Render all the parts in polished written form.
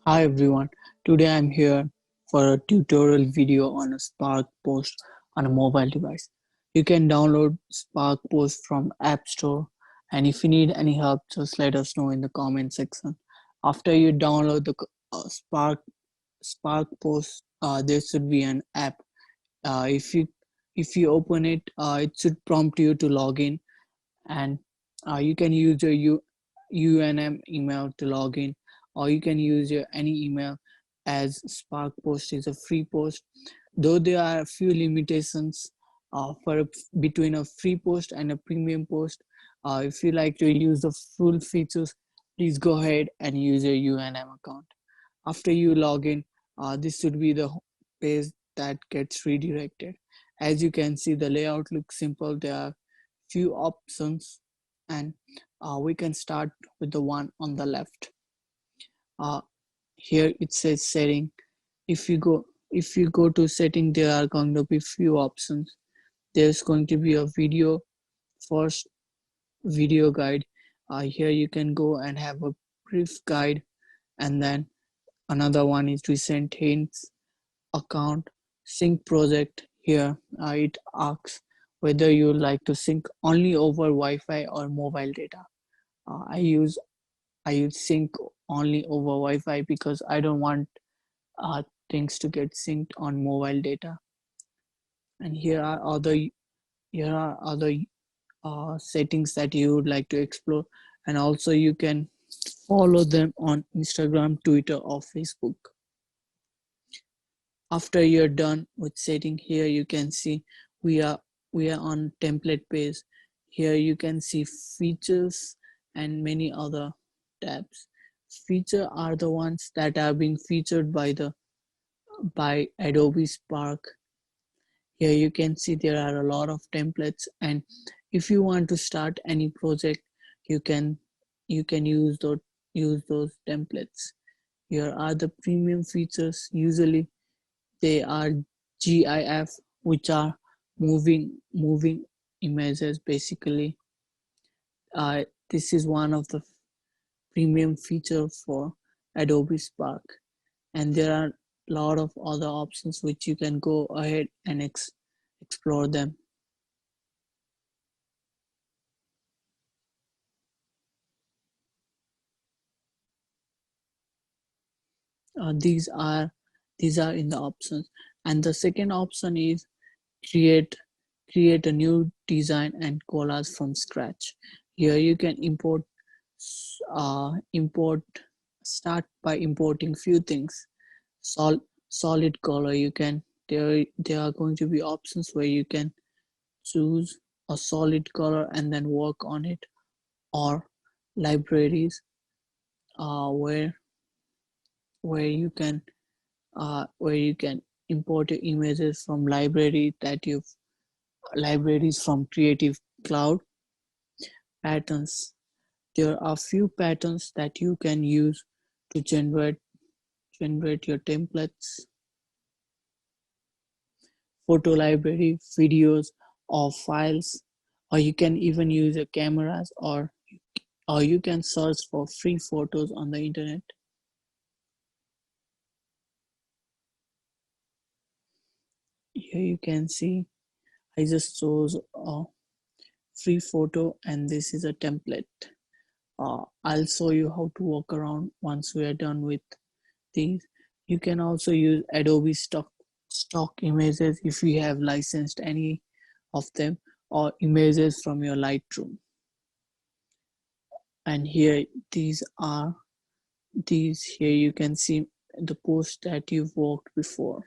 Hi everyone, today I'm here for a tutorial video on a Spark Post on a mobile device. You can download Spark Post from App Store, and if you need any help, just let us know in the comment section. After you download the Spark Post, there should be an app. If you open it, it should prompt you to log in, and you can use your UNM email to log in, or you can use your any email, as Spark Post is a free post, though there are a few limitations between a free post and a premium post. If you like to use the full features, please go ahead and use your UNM account. After you log in, this should be the page that gets redirected. As you can see, the layout looks simple. There are few options, and we can start with the one on the left. uh, Here it says setting. If you go to setting, there are going to be few options. There's going to be a video, first video guide. Here you can go and have a brief guide, and then another one is recent hints, account, sync project. Here it asks whether you like to sync only over Wi-Fi or mobile data. Uh, I use I use sync only over Wi-Fi because I don't want things to get synced on mobile data. And here are other settings that you would like to explore, and also you can follow them on Instagram, Twitter, or Facebook. After you're done with setting, here you can see we are we are on template page. Here you can see features and many other tabs. Feature are the ones that are being featured by Adobe Spark. Here you can see there are a lot of templates, and if you want to start any project, you can use those templates. Here are the premium features. Usually they are GIF, which are moving images basically. This is one of the premium feature for Adobe Spark, and there are a lot of other options which you can go ahead and explore them. Uh, these are in the options, and the second option is create create a new design and collage from scratch. Here you can import start by importing few things. Solid color, you can there are going to be options where you can choose a solid color and then work on it, or libraries, where where you can import your images from libraries from Creative Cloud. Patterns, there are few patterns that you can use to generate your templates. Photo library, videos, or files, or you can even use your cameras, or you can search for free photos on the internet. Here you can see I just chose a free photo, and this is a template. I'll show you how to work around once we are done with these. You can also use Adobe stock images if you have licensed any of them, or images from your Lightroom. And here you can see the post that you've worked before.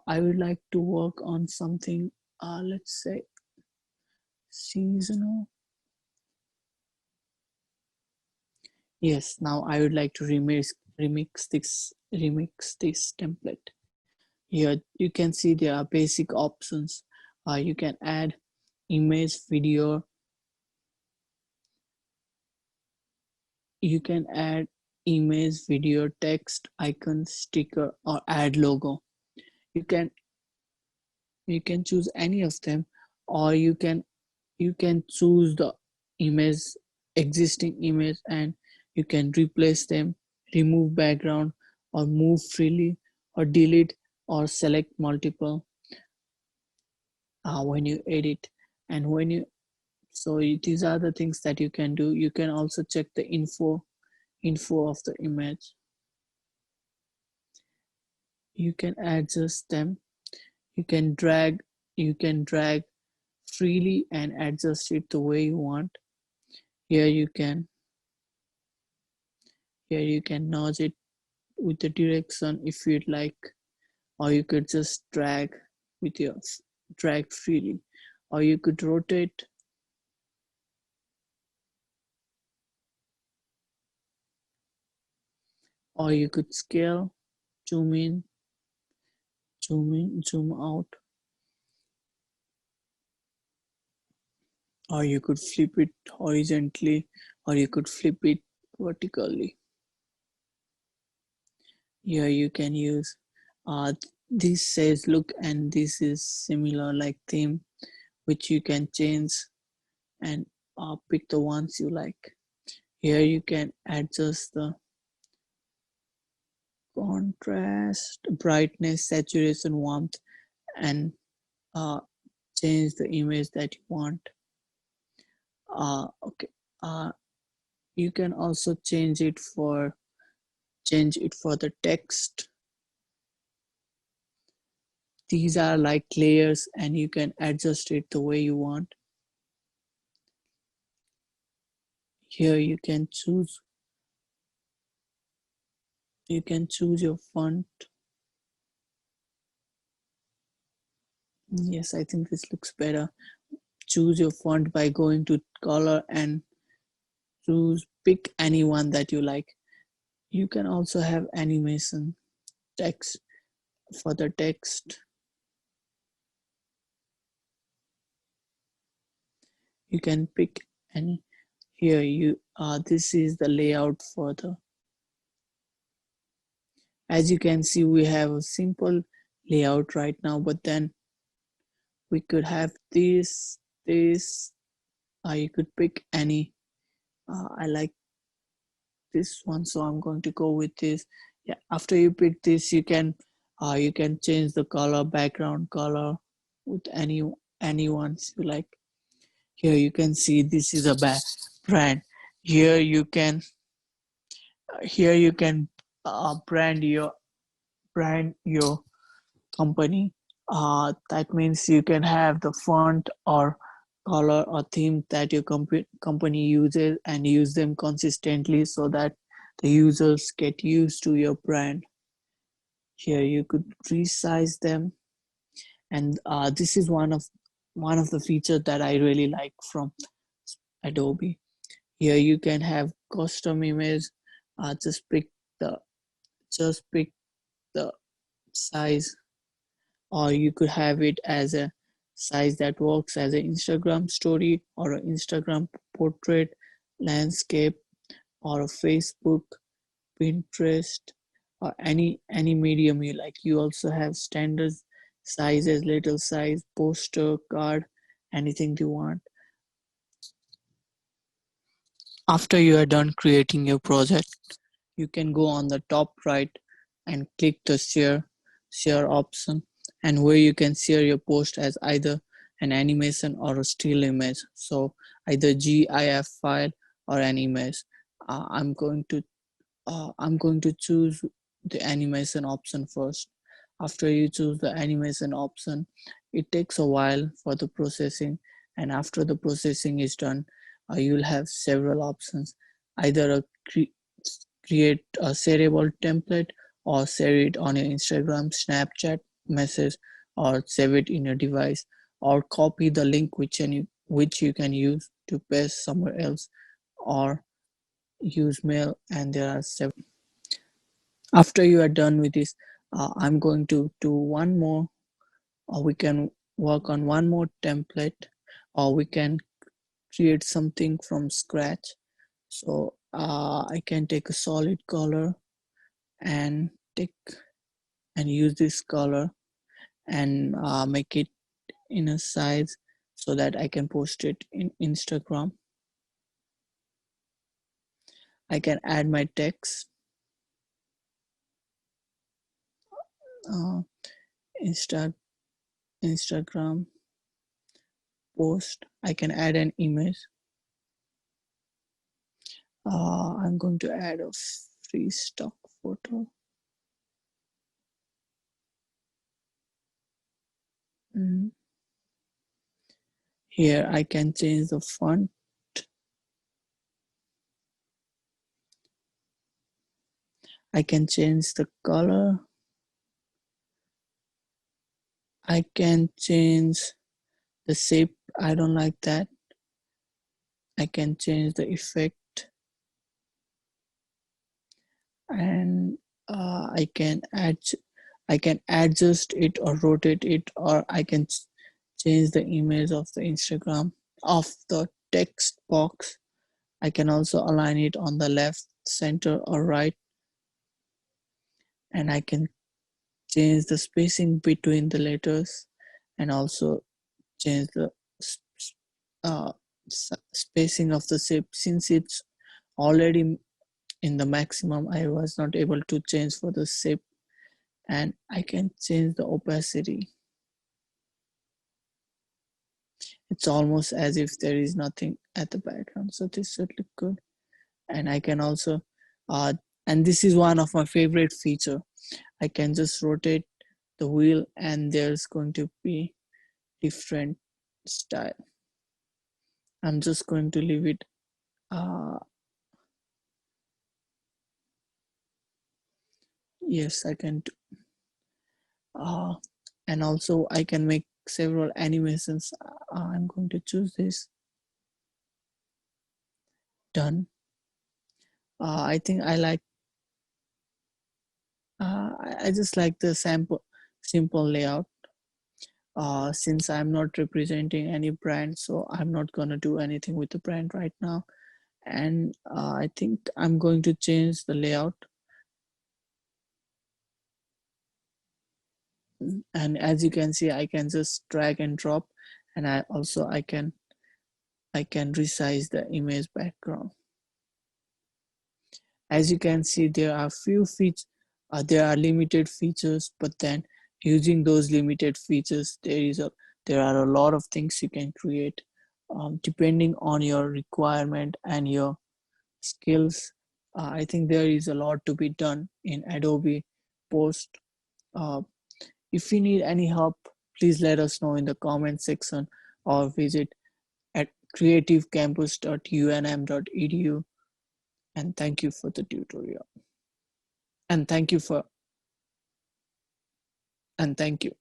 I would like to work on something, let's say seasonal. Yes, now I would like to remix this template. Here you can see there are basic options. You can add image, video. You can add image, video, text, icon, sticker, or add logo. You can choose any of them, or you can choose the image existing image, and you can replace them remove background, or move freely, or delete or select multiple when you edit. And when you so these are the things that you can do. You can also check the info of the image. You can adjust them. You can drag freely and adjust it the way you want. Here you can nudge it with the direction if you'd like, or you could just with your drag freely, or you could rotate, or you could scale, zoom in, zoom out, or you could flip it horizontally, or you could flip it vertically. Here you can use this says look, and this is similar like theme, which you can change and pick the ones you like. Here you can adjust the contrast, brightness, saturation, warmth, and uh, change the image that you want. Okay. You can also change it for the text. These are like layers, and you can adjust it the way you want. Here you can choose your font. Yes, I think this looks better. Choose your font by going to color and pick any one that you like. You can also have animation text. For the text, you can pick any. Here you this is the layout for the. As you can see, we have a simple layout right now, but then we could have this. You could pick any. I like this one, so I'm going to go with this. Yeah, after you pick this, you can change the color, background color, with any ones you like. Here you can see this is a brand. Here you can brand your company. That means you can have the font or color or theme that your company uses, and use them consistently so that the users get used to your brand. Here you could resize them, and this is one of the features that I really like from Adobe. Here you can have custom image. Just the pick the size, or you could have it as a size that works as an Instagram story, or an Instagram portrait, landscape, or a Facebook, Pinterest, or any medium you like. You also have standard sizes, little size, poster, card, anything you want. After you are done creating your project, you can go on the top right and click the share option, and where you can share your post as either an animation or a still image, so either GIF file or an image. uh, i'm going to I'm going to choose the animation option first. After you choose the animation option, it takes a while for the processing, and after the processing is done, you'll have several options. Either create a shareable template, or share it on your Instagram, Snapchat message, or save it in your device, or copy the link which you can use to paste somewhere else, or use mail. And there are several. After you are done with this, I'm going to do one more, or we can work on one more template, or we can create something from scratch. So I can take a solid color and take and use this color, and make it in a size so that I can post it in Instagram. I can add my text. uh, Insta Instagram post. I can add an image. I'm going to add a free stock photo. Mm. Here I can change the font. I can change the color. I can change the shape. I don't like that. I can change the effect, and I can adjust it or rotate it, or I can change the image of the Instagram of the text box. I can also align it on the left, center, or right, and I can change the spacing between the letters, and also change the uh, spacing of the shape. Since it's already in the maximum, I was not able to change for the shape, and I can change the opacity. It's almost as if there is nothing at the background, so this should look good. And I can also uh, and this is one of my favorite feature. I can just rotate the wheel and there's going to be different style. I'm just going to leave it yes, I can uh, and also I can make several animations. I'm going to choose this. Done. I think I like I just like the simple layout. Since I'm not representing any brand, so I'm not gonna do anything with the brand right now. And I think I'm going to change the layout. And as you can see, I can just drag and drop, and I can resize the image background. As you can see, there are few features, there are limited features, but then using those limited features, there are a lot of things you can create, depending on your requirement and your skills. I think there is a lot to be done in Adobe Post. Uh, if you need any help, please let us know in the comment section or visit at creativecampus.unm.edu. And thank you for the tutorial. And thank you for and thank you.